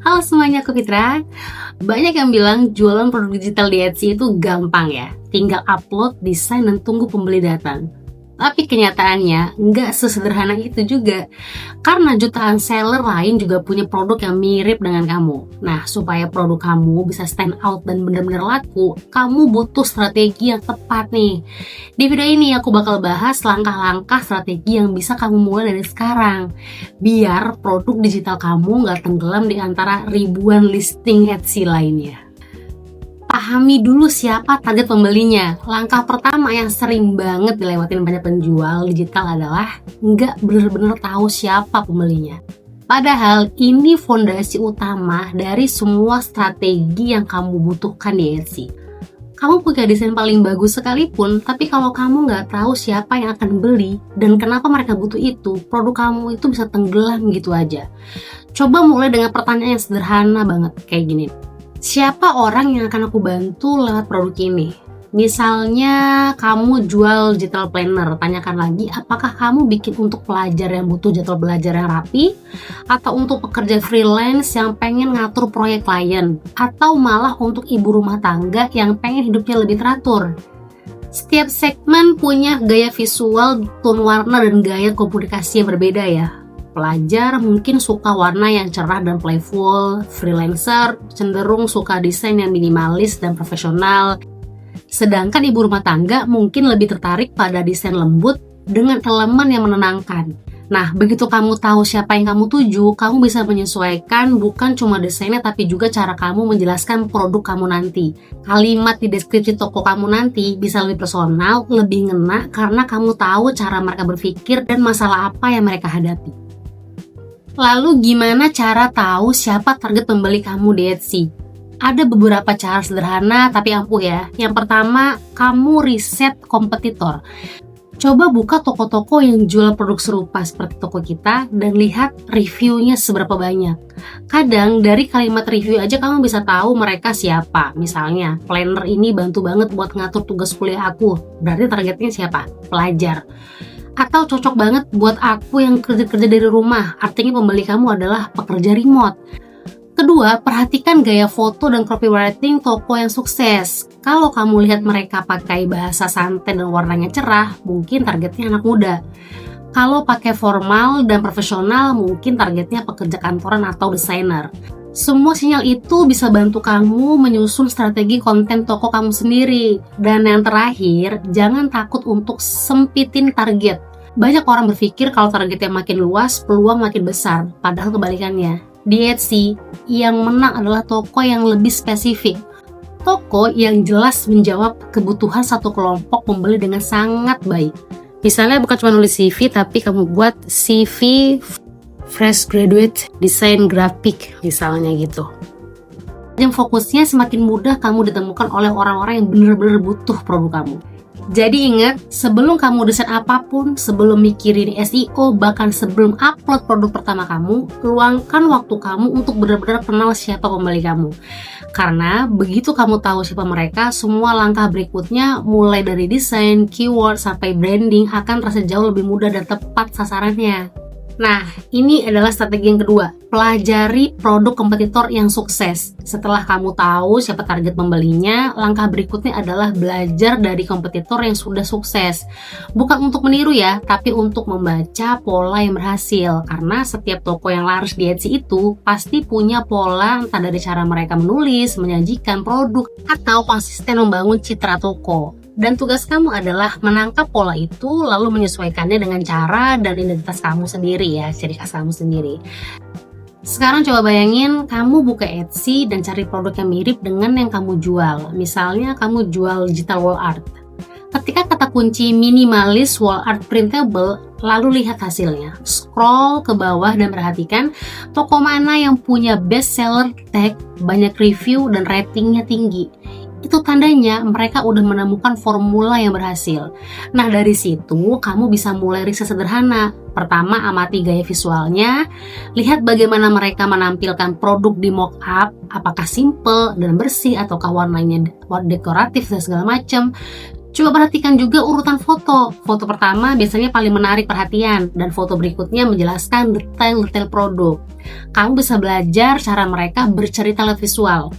Halo semuanya, aku Fitra. Banyak yang bilang jualan produk digital di Etsy itu gampang ya. Tinggal upload, desain, dan tunggu pembeli datang. Tapi kenyataannya nggak sesederhana itu juga. Karena jutaan seller lain juga punya produk yang mirip dengan kamu. Nah, supaya produk kamu bisa stand out dan benar-benar laku, kamu butuh strategi yang tepat nih. Di video ini aku bakal bahas langkah-langkah strategi yang bisa kamu mulai dari sekarang. Biar produk digital kamu nggak tenggelam di antara ribuan listing Etsy lainnya. Pahami dulu siapa target pembelinya. Langkah pertama yang sering banget dilewatin banyak penjual digital adalah nggak benar-benar tahu siapa pembelinya. Padahal ini fondasi utama dari semua strategi yang kamu butuhkan di Etsy. Kamu punya desain paling bagus sekalipun, tapi kalau kamu nggak tahu siapa yang akan beli dan kenapa mereka butuh itu, produk kamu itu bisa tenggelam gitu aja. Coba mulai dengan pertanyaan yang sederhana banget kayak gini. Siapa orang yang akan aku bantu lewat produk ini? Misalnya kamu jual digital planner, tanyakan lagi apakah kamu bikin untuk pelajar yang butuh jadwal belajar yang rapi, atau untuk pekerja freelance yang pengen ngatur proyek klien, atau malah untuk ibu rumah tangga yang pengen hidupnya lebih teratur. Setiap segmen punya gaya visual, tone warna, dan gaya komunikasi yang berbeda ya. Pelajar mungkin suka warna yang cerah dan playful, freelancer cenderung suka desain yang minimalis dan profesional, sedangkan ibu rumah tangga mungkin lebih tertarik pada desain lembut dengan elemen yang menenangkan. Nah, begitu kamu tahu siapa yang kamu tuju, kamu bisa menyesuaikan bukan cuma desainnya tapi juga cara kamu menjelaskan produk kamu nanti. Kalimat di deskripsi toko kamu nanti bisa lebih personal, lebih ngena karena kamu tahu cara mereka berpikir dan masalah apa yang mereka hadapi. Lalu gimana cara tahu siapa target pembeli kamu di Etsy? Ada beberapa cara sederhana tapi ampuh ya. Yang pertama, kamu riset kompetitor. Coba buka toko-toko yang jual produk serupa seperti toko kita dan lihat reviewnya seberapa banyak. Kadang dari kalimat review aja kamu bisa tahu mereka siapa. Misalnya, planner ini bantu banget buat ngatur tugas kuliah aku. Berarti targetnya siapa? Pelajar. Atau cocok banget buat aku yang kerja-kerja dari rumah, artinya pembeli kamu adalah pekerja remote. Kedua, perhatikan gaya foto dan copywriting toko yang sukses. Kalau kamu lihat mereka pakai bahasa santai dan warnanya cerah, mungkin targetnya anak muda. Kalau pakai formal dan profesional, mungkin targetnya pekerja kantoran atau desainer. Semua sinyal itu bisa bantu kamu menyusun strategi konten toko kamu sendiri. Dan yang terakhir, jangan takut untuk sempitin target. Banyak orang berpikir kalau targetnya makin luas, peluang makin besar. Padahal kebalikannya. Di Etsy, yang menang adalah toko yang lebih spesifik. Toko yang jelas menjawab kebutuhan satu kelompok pembeli dengan sangat baik. Misalnya bukan cuma nulis CV, tapi kamu buat CV Fresh Graduate Design Graphic, misalnya gitu. Dan fokusnya semakin mudah kamu ditemukan oleh orang-orang yang benar-benar butuh produk kamu. Jadi ingat, sebelum kamu desain apapun, sebelum mikirin SEO, bahkan sebelum upload produk pertama kamu, luangkan waktu kamu untuk benar-benar kenal siapa pembeli kamu. Karena begitu kamu tahu siapa mereka, semua langkah berikutnya mulai dari desain, keyword, sampai branding akan terasa jauh lebih mudah dan tepat sasarannya. Nah, ini adalah strategi yang kedua. Pelajari produk kompetitor yang sukses. Setelah kamu tahu siapa target pembelinya, langkah berikutnya adalah belajar dari kompetitor yang sudah sukses. Bukan untuk meniru ya, tapi untuk membaca pola yang berhasil. Karena setiap toko yang laris di Etsy itu pasti punya pola, entah dari cara mereka menulis, menyajikan produk, atau konsisten membangun citra toko. Dan tugas kamu adalah menangkap pola itu lalu menyesuaikannya dengan cara dan identitas kamu sendiri ya, ciri khas kamu sendiri. Sekarang coba bayangin kamu buka Etsy dan cari produk yang mirip dengan yang kamu jual. Misalnya kamu jual digital wall art. Ketika kata kunci minimalis wall art printable, lalu lihat hasilnya. Scroll ke bawah dan perhatikan toko mana yang punya best seller tag, banyak review dan ratingnya tinggi. Itu tandanya mereka udah menemukan formula yang berhasil. Nah, dari situ kamu bisa mulai riset sederhana. Pertama, amati gaya visualnya. Lihat bagaimana mereka menampilkan produk di mock-up, apakah simple dan bersih ataukah warnanya dekoratif dan segala macam. Coba perhatikan juga urutan foto. Foto pertama biasanya paling menarik perhatian, dan foto berikutnya menjelaskan detail-detail produk. Kamu bisa belajar cara mereka bercerita lewat visual.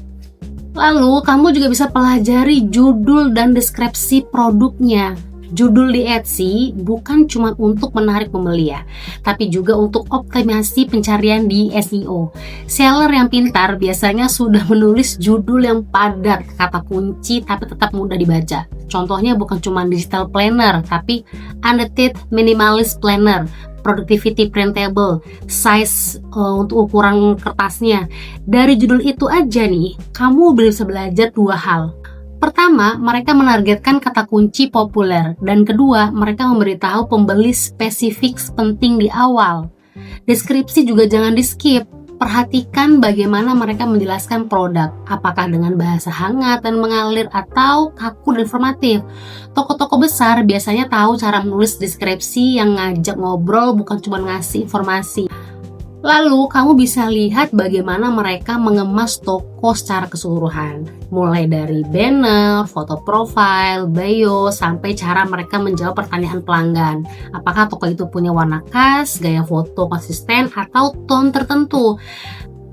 Lalu, kamu juga bisa pelajari judul dan deskripsi produknya. Judul di Etsy bukan cuma untuk menarik pembeli ya, tapi juga untuk optimasi pencarian di SEO. Seller yang pintar biasanya sudah menulis judul yang padat, kata kunci tapi tetap mudah dibaca. Contohnya bukan cuma digital planner, tapi annotated minimalist planner, productivity printable, size untuk ukuran kertasnya. Dari judul itu aja nih, kamu bisa belajar dua hal. Pertama, mereka menargetkan kata kunci populer, dan kedua, mereka memberitahu pembeli spesifik penting di awal. Deskripsi juga jangan di-skip. Perhatikan bagaimana mereka menjelaskan produk, apakah dengan bahasa hangat dan mengalir atau kaku dan informatif. Toko-toko besar biasanya tahu cara menulis deskripsi yang ngajak ngobrol, bukan cuma ngasih informasi. Lalu, kamu bisa lihat bagaimana mereka mengemas toko secara keseluruhan. Mulai dari banner, foto profile, bio, sampai cara mereka menjawab pertanyaan pelanggan. Apakah toko itu punya warna khas, gaya foto konsisten, atau tone tertentu.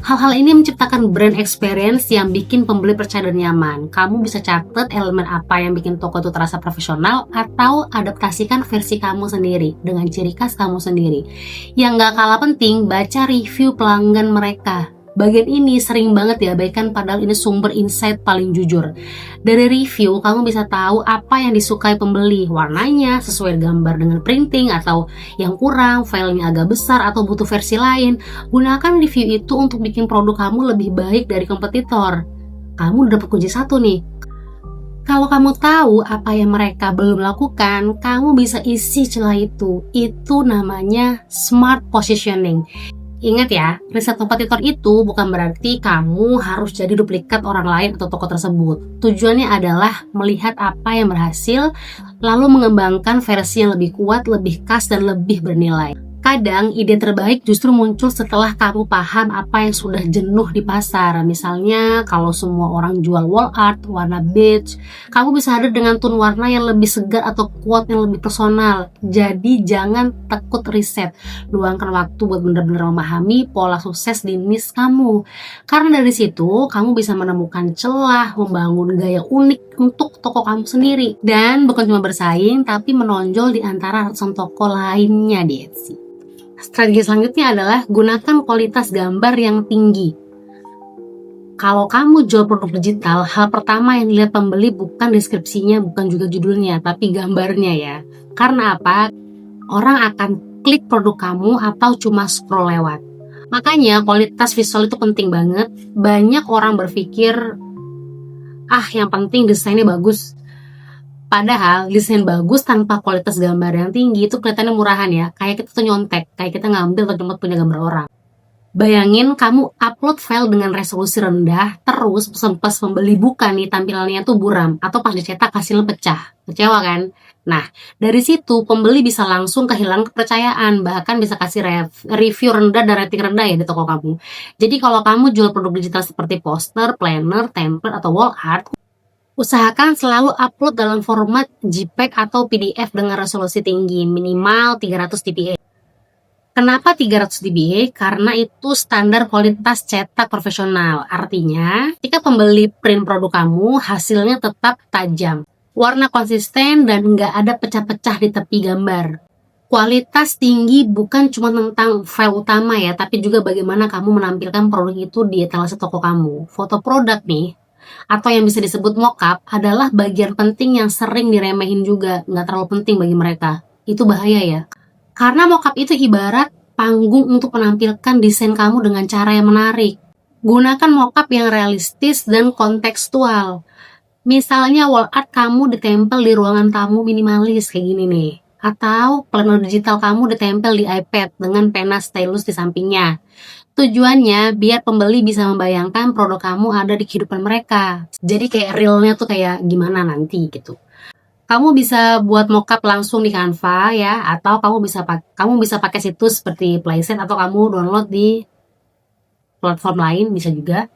Hal-hal ini menciptakan brand experience yang bikin pembeli percaya dan nyaman. Kamu bisa catat elemen apa yang bikin toko itu terasa profesional, atau adaptasikan versi kamu sendiri dengan ciri khas kamu sendiri. Yang gak kalah penting, baca review pelanggan mereka. Bagian ini sering banget diabaikan, padahal ini sumber insight paling jujur. Dari review, kamu bisa tahu apa yang disukai pembeli, warnanya, sesuai gambar dengan printing, atau yang kurang, filenya agak besar, atau butuh versi lain. Gunakan review itu untuk bikin produk kamu lebih baik dari kompetitor. Kamu udah dapat kunci satu nih. Kalau kamu tahu apa yang mereka belum lakukan, kamu bisa isi celah itu. Itu namanya smart positioning. Ingat ya, riset kompetitor itu bukan berarti kamu harus jadi duplikat orang lain atau toko tersebut. Tujuannya adalah melihat apa yang berhasil, lalu mengembangkan versi yang lebih kuat, lebih khas, dan lebih bernilai. Kadang ide terbaik justru muncul setelah kamu paham apa yang sudah jenuh di pasar. Misalnya kalau semua orang jual wall art warna beige, kamu bisa hadir dengan tone warna yang lebih segar atau quote yang lebih personal. Jadi jangan takut riset, luangkan waktu buat benar-benar memahami pola sukses di niche kamu. Karena dari situ kamu bisa menemukan celah, membangun gaya unik untuk toko kamu sendiri. Dan bukan cuma bersaing, tapi menonjol di antara ratusan toko lainnya di Etsy. Strategi selanjutnya adalah gunakan kualitas gambar yang tinggi. Kalau kamu jual produk digital, hal pertama yang dilihat pembeli bukan deskripsinya, bukan juga judulnya, tapi gambarnya ya. Karena apa? Orang akan klik produk kamu atau cuma scroll lewat. Makanya kualitas visual itu penting banget. Banyak orang berpikir, yang penting desainnya bagus. Padahal desain bagus tanpa kualitas gambar yang tinggi itu kelihatannya murahan ya. Kayak kita tuh nyontek, kayak kita ngambil atau cuma punya gambar orang. Bayangin kamu upload file dengan resolusi rendah, terus pas pembeli buka nih tampilannya tuh buram, atau pas dicetak hasilnya pecah. Kecewa kan? Nah, dari situ pembeli bisa langsung kehilangan kepercayaan, bahkan bisa kasih review rendah dan rating rendah ya di toko kamu. Jadi kalau kamu jual produk digital seperti poster, planner, template, atau wall art, usahakan selalu upload dalam format JPEG atau PDF dengan resolusi tinggi, minimal 300 dpi. Kenapa 300 dpi? Karena itu standar kualitas cetak profesional. Artinya, ketika pembeli print produk kamu, hasilnya tetap tajam, warna konsisten, dan nggak ada pecah-pecah di tepi gambar. Kualitas tinggi bukan cuma tentang file utama ya, tapi juga bagaimana kamu menampilkan produk itu di etalase toko kamu. Foto produk nih, atau yang bisa disebut mockup, adalah bagian penting yang sering diremehin juga, nggak terlalu penting bagi mereka. Itu bahaya ya. Karena mockup itu ibarat panggung untuk menampilkan desain kamu dengan cara yang menarik. Gunakan mockup yang realistis dan kontekstual. Misalnya wall art kamu ditempel di ruangan tamu minimalis kayak gini nih. Atau planner digital kamu ditempel di iPad dengan pena stylus di sampingnya. Tujuannya biar pembeli bisa membayangkan produk kamu ada di kehidupan mereka. Jadi kayak realnya tuh kayak gimana nanti gitu. Kamu bisa buat mockup langsung di Canva ya, atau kamu bisa pakai situs seperti Playset, atau kamu download di platform lain bisa juga.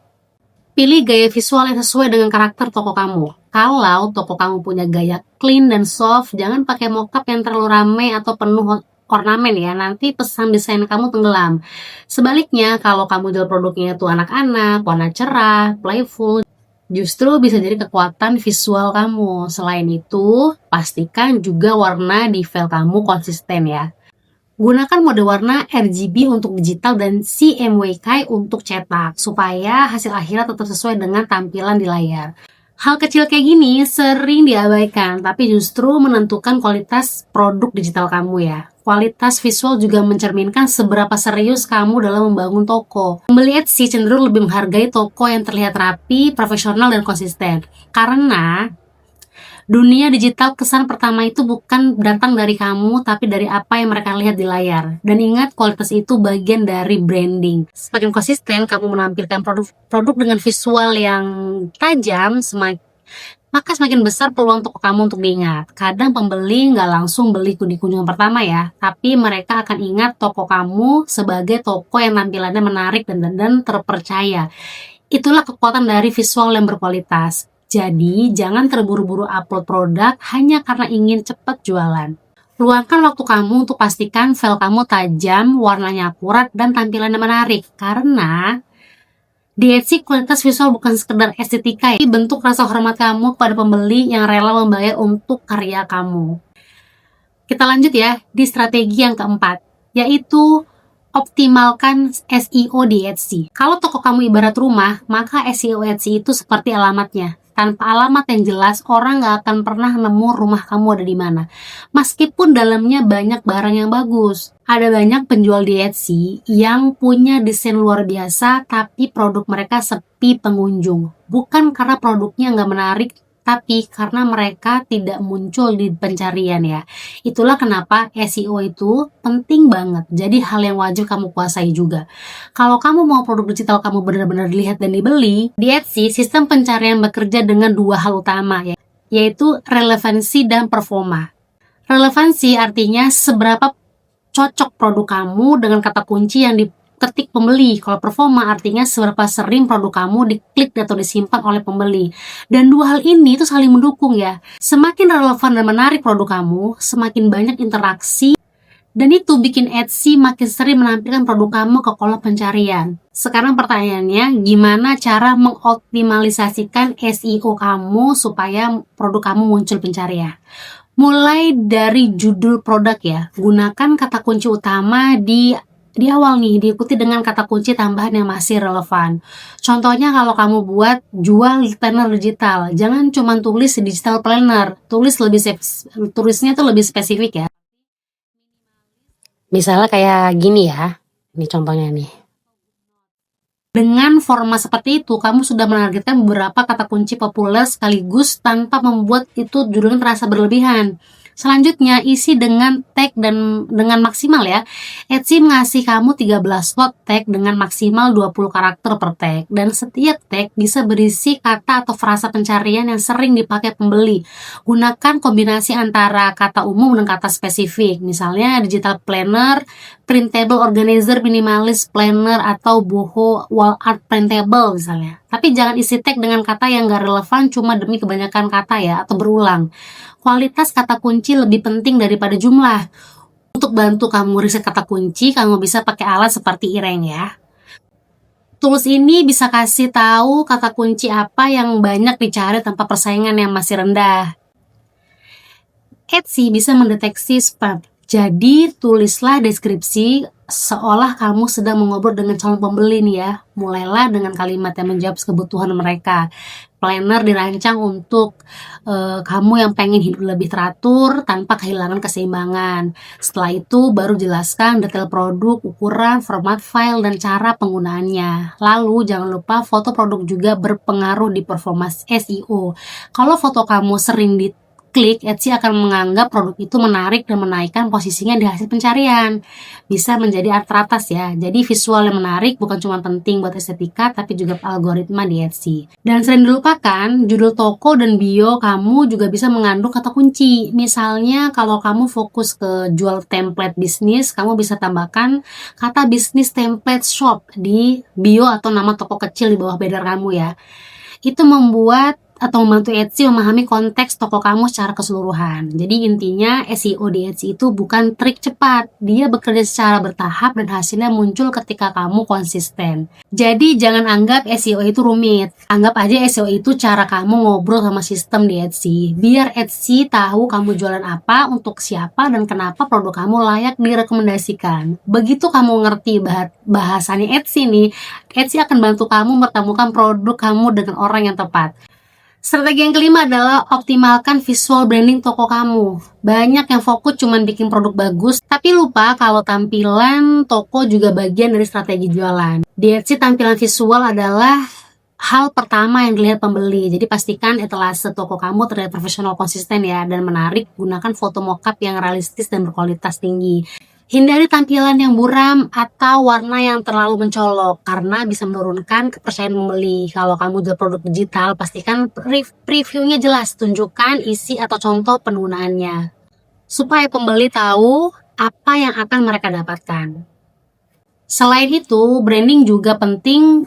Pilih gaya visual yang sesuai dengan karakter toko kamu. Kalau toko kamu punya gaya clean dan soft, jangan pakai mockup yang terlalu ramai atau penuh ornamen ya, nanti pesan desain kamu tenggelam. Sebaliknya, kalau kamu jual produknya itu anak-anak, warna cerah, playful, justru bisa jadi kekuatan visual kamu. Selain itu, pastikan juga warna di file kamu konsisten ya. Gunakan mode warna RGB untuk digital dan CMYK untuk cetak, supaya hasil akhirnya tetap sesuai dengan tampilan di layar. Hal kecil kayak gini sering diabaikan, tapi justru menentukan kualitas produk digital kamu ya. Kualitas visual juga mencerminkan seberapa serius kamu dalam membangun toko. Pembeli Etsy cenderung lebih menghargai toko yang terlihat rapi, profesional, dan konsisten. Karena dunia digital kesan pertama itu bukan datang dari kamu, tapi dari apa yang mereka lihat di layar. Dan ingat, kualitas itu bagian dari branding. Semakin konsisten kamu menampilkan produk dengan visual yang tajam, maka semakin besar peluang toko kamu untuk diingat. Kadang pembeli nggak langsung beli di kunjungan pertama ya, tapi mereka akan ingat toko kamu sebagai toko yang tampilannya menarik dan terpercaya. Itulah kekuatan dari visual yang berkualitas. Jadi, jangan terburu-buru upload produk hanya karena ingin cepat jualan. Luangkan waktu kamu untuk pastikan file kamu tajam, warnanya akurat, dan tampilannya menarik. Karena di Etsy, kualitas visual bukan sekedar estetika ya, bentuk rasa hormat kamu kepada pembeli yang rela membayar untuk karya kamu. Kita lanjut ya, di strategi yang keempat, yaitu optimalkan SEO di Etsy. Kalau toko kamu ibarat rumah, maka SEO Etsy itu seperti alamatnya. Tanpa alamat yang jelas, orang nggak akan pernah nemu rumah kamu ada di mana. Meskipun dalamnya banyak barang yang bagus. Ada banyak penjual di Etsy yang punya desain luar biasa, tapi produk mereka sepi pengunjung. Bukan karena produknya nggak menarik, tapi karena mereka tidak muncul di pencarian ya. Itulah kenapa SEO itu penting banget. Jadi hal yang wajib kamu kuasai juga. Kalau kamu mau produk digital kamu benar-benar dilihat dan dibeli, di Etsy sistem pencarian bekerja dengan dua hal utama ya, yaitu relevansi dan performa. Relevansi artinya seberapa cocok produk kamu dengan kata kunci yang diketik pembeli. Kalau performa artinya seberapa sering produk kamu diklik atau disimpan oleh pembeli. Dan dua hal ini itu saling mendukung ya. Semakin relevan dan menarik produk kamu, semakin banyak interaksi, dan itu bikin Etsy makin sering menampilkan produk kamu ke kolom pencarian. Sekarang pertanyaannya, gimana cara mengoptimalisasikan SEO kamu supaya produk kamu muncul pencarian? Mulai dari judul produk ya, gunakan kata kunci utama di awal nih, diikuti dengan kata kunci tambahan yang masih relevan. Contohnya kalau kamu buat jual planner digital, jangan cuma tulis digital planner, tulisnya tuh lebih spesifik ya. Misalnya kayak gini ya, ini contohnya nih. Dengan format seperti itu, kamu sudah menargetkan beberapa kata kunci populer sekaligus tanpa membuat itu judulnya terasa berlebihan. Selanjutnya, isi dengan tag dan dengan maksimal ya. Etsy ngasih kamu 13 slot tag dengan maksimal 20 karakter per tag. Dan setiap tag bisa berisi kata atau frasa pencarian yang sering dipakai pembeli. Gunakan kombinasi antara kata umum dan kata spesifik. Misalnya digital planner, printable organizer, minimalis planner, atau boho wall art printable misalnya. Tapi jangan isi tag dengan kata yang gak relevan cuma demi kebanyakan kata ya, atau berulang. Kualitas kata kunci lebih penting daripada jumlah. Untuk bantu kamu riset kata kunci, kamu bisa pakai alat seperti Ireng ya. Tools ini bisa kasih tahu kata kunci apa yang banyak dicari tanpa persaingan yang masih rendah. Etsy bisa mendeteksi spam. Jadi tulislah deskripsi seolah kamu sedang mengobrol dengan calon pembeli nih ya. Mulailah dengan kalimat yang menjawab kebutuhan mereka. Planner dirancang untuk kamu yang pengen hidup lebih teratur tanpa kehilangan keseimbangan. Setelah itu baru jelaskan detail produk, ukuran, format file, dan cara penggunaannya. Lalu jangan lupa foto produk juga berpengaruh di performa SEO. Kalau foto kamu sering diklik, Etsy akan menganggap produk itu menarik dan menaikkan posisinya di hasil pencarian. Bisa menjadi art teratas ya. Jadi visual yang menarik bukan cuma penting buat estetika, tapi juga algoritma di Etsy. Dan sering dilupakan, judul toko dan bio kamu juga bisa mengandung kata kunci. Misalnya kalau kamu fokus ke jual template bisnis, kamu bisa tambahkan kata bisnis template shop di bio atau nama toko kecil di bawah banner kamu ya. Itu membuat atau membantu Etsy memahami konteks toko kamu secara keseluruhan. Jadi intinya SEO di Etsy itu bukan trik cepat. Dia bekerja secara bertahap dan hasilnya muncul ketika kamu konsisten. Jadi jangan anggap SEO itu rumit. Anggap aja SEO itu cara kamu ngobrol sama sistem di Etsy. Biar Etsy tahu kamu jualan apa, untuk siapa, dan kenapa produk kamu layak direkomendasikan. Begitu kamu ngerti bahasannya Etsy nih, Etsy akan bantu kamu mempertemukan produk kamu dengan orang yang tepat. Strategi yang kelima adalah optimalkan visual branding toko kamu. Banyak yang fokus cuma bikin produk bagus, tapi lupa kalau tampilan toko juga bagian dari strategi jualan. Di Etsy tampilan visual adalah hal pertama yang dilihat pembeli. Jadi pastikan etalase toko kamu terlihat profesional, konsisten ya, dan menarik. Gunakan foto mockup yang realistis dan berkualitas tinggi. Hindari tampilan yang buram atau warna yang terlalu mencolok karena bisa menurunkan kepercayaan pembeli. Kalau kamu jual produk digital, pastikan previewnya jelas, tunjukkan isi atau contoh penggunaannya supaya pembeli tahu apa yang akan mereka dapatkan. Selain itu, branding juga penting.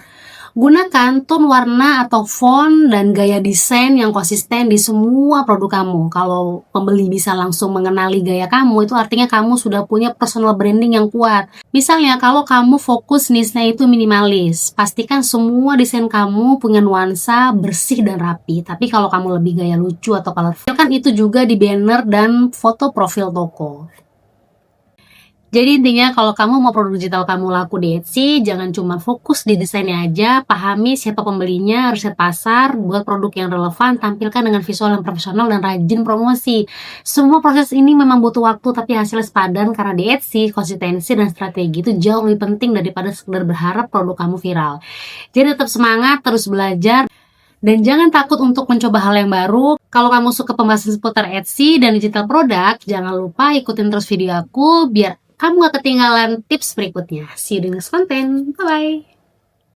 Gunakan tone warna atau font dan gaya desain yang konsisten di semua produk kamu. Kalau pembeli bisa langsung mengenali gaya kamu, itu artinya kamu sudah punya personal branding yang kuat. Misalnya, kalau kamu fokus niche-nya itu minimalis, pastikan semua desain kamu punya nuansa bersih dan rapi. Tapi kalau kamu lebih gaya lucu atau colorful, kan itu juga di banner dan foto profil toko. Jadi intinya kalau kamu mau produk digital kamu laku di Etsy, jangan cuma fokus di desainnya aja, pahami siapa pembelinya, riset pasar, buat produk yang relevan, tampilkan dengan visual yang profesional dan rajin promosi. Semua proses ini memang butuh waktu, tapi hasilnya sepadan karena di Etsy, konsistensi dan strategi itu jauh lebih penting daripada sekedar berharap produk kamu viral. Jadi tetap semangat, terus belajar, dan jangan takut untuk mencoba hal yang baru. Kalau kamu suka pembahasan seputar Etsy dan digital produk, jangan lupa ikutin terus video aku biar kamu gak ketinggalan tips berikutnya. See you di next content. Bye-bye.